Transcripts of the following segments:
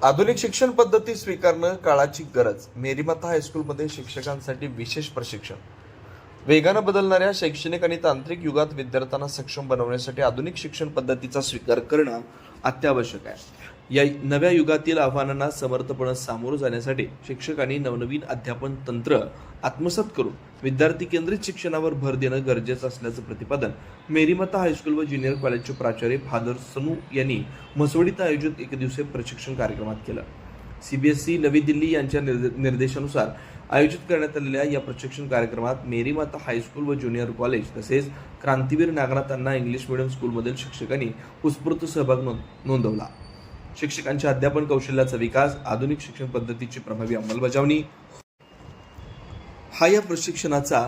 आधुनिक शिक्षण पद्धती स्वीकारणं काळाची गरज. मेरीमाता हायस्कूलमध्ये शिक्षकांसाठी विशेष प्रशिक्षण. वेगानं बदलणाऱ्या शैक्षणिक आणि तांत्रिक युगात विद्यार्थ्यांना सक्षम बनवण्यासाठी आधुनिक शिक्षण पद्धतीचा स्वीकार करणं अत्यावश्यक आहे. या नव्या युगातील आव्हानांना समर्थपणे सामोरं जाण्यासाठी शिक्षकांनी नवनवीन अध्यापन तंत्र आत्मसात करून विद्यार्थी केंद्रित शिक्षणावर भर देणं गरजेचं असल्याचं प्रतिपादन मेरीमाता हायस्कूल व ज्युनियर कॉलेजचे प्राचार्य फादर सनू यांनी म्हसवडीत आयोजित एकदिवसीय प्रशिक्षण कार्यक्रमात केलं. CBSE नवी दिल्ली यांच्या निर्देशानुसार आयोजित करण्यात आलेल्या या प्रशिक्षण कार्यक्रमात मेरीमाता हायस्कूल व ज्युनियर कॉलेज तसेच क्रांतीवीर नागनाथ अण्णा इंग्लिश मीडियम स्कूलमधील शिक्षकांनी उत्स्फूर्त सहभाग नोंदवला. शिक्षकांच्या अध्यापन कौशल्याचा विकास, आधुनिक शिक्षण पद्धतीची प्रभावी अंमलबजावणी हा या प्रशिक्षणाचा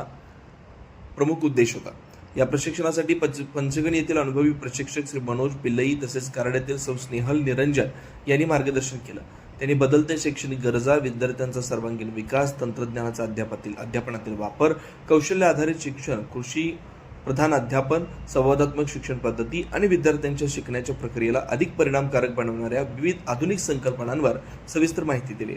प्रमुख उद्देश होता. या प्रशिक्षणासाठी पंचगणी येथील अनुभवी प्रशिक्षक श्री मनोज पिल्लई तसेच कराड येथील सौ स्नेहल निरंजन यांनी मार्गदर्शन केलं. त्यांनी बदलत्या शैक्षणिक गरजा, विद्यार्थ्यांचा सर्वांगीण विकास, तंत्रज्ञानाचा अध्यापनातील वापर, कौशल्य आधारित शिक्षण, कृषी प्रधान अध्यापन, संवादात्मक शिक्षण पद्धती आणि विद्यार्थ्यांच्या शिकण्याच्या प्रक्रियेला अधिक परिणामकारक बनवणाऱ्या विविध आधुनिक संकल्पनांवर सविस्तर माहिती दिली.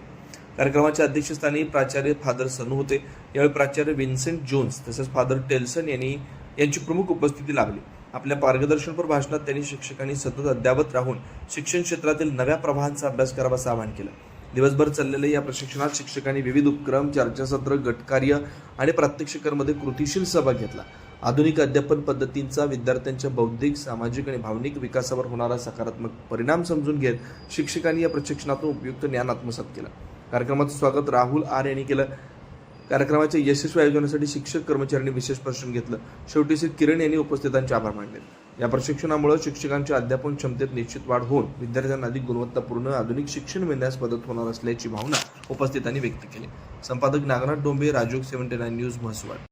कार्यक्रमाच्या अध्यक्षस्थानी प्राचार्य फादर सनू होते. यावेळी प्राचार्य विन्सेंट जोन्स तसेच फादर टेल्सन यांची प्रमुख उपस्थिती लाभली. आपल्या मार्गदर्शनपर भाषणात त्यांनी शिक्षकांनी सतत अद्ययावत राहून शिक्षण क्षेत्रातील नव्या प्रवाहांचा अभ्यास करावा असं आवाहन केलं. दिवसभर चाललेल्या या प्रशिक्षणात शिक्षकांनी विविध उपक्रम, चर्चासत्र, गटकार्य आणि प्रात्यक्षिकांमध्ये कृतीशील सहभाग घेतला. आधुनिक अध्यापन पद्धतींचा विद्यार्थ्यांच्या बौद्धिक, सामाजिक आणि भावनिक विकासावर होणारा सकारात्मक परिणाम समजून घेत शिक्षकांनी या प्रशिक्षणातून उपयुक्त ज्ञान आत्मसात केलं. कार्यक्रमाचं स्वागत राहुल आर यांनी केलं. कार्यक्रमाच्या यशस्वी आयोजनासाठी शिक्षक कर्मचाऱ्यांनी विशेष प्रशिक्षण घेतलं. शेवटी श्री किरण यांनी उपस्थितांचे आभार मानले. या प्रशिक्षणामुळे शिक्षकांच्या अध्यापन क्षमतेत निश्चित वाढ होऊन विद्यार्थ्यांना अधिक गुणवत्तापूर्ण आधुनिक शिक्षण मिळण्यास मदत होणार असल्याची भावना उपस्थितांनी व्यक्त केली. संपादक नागनाथ डोंबे, राजयोग 79 न्यूज, म्हसवड.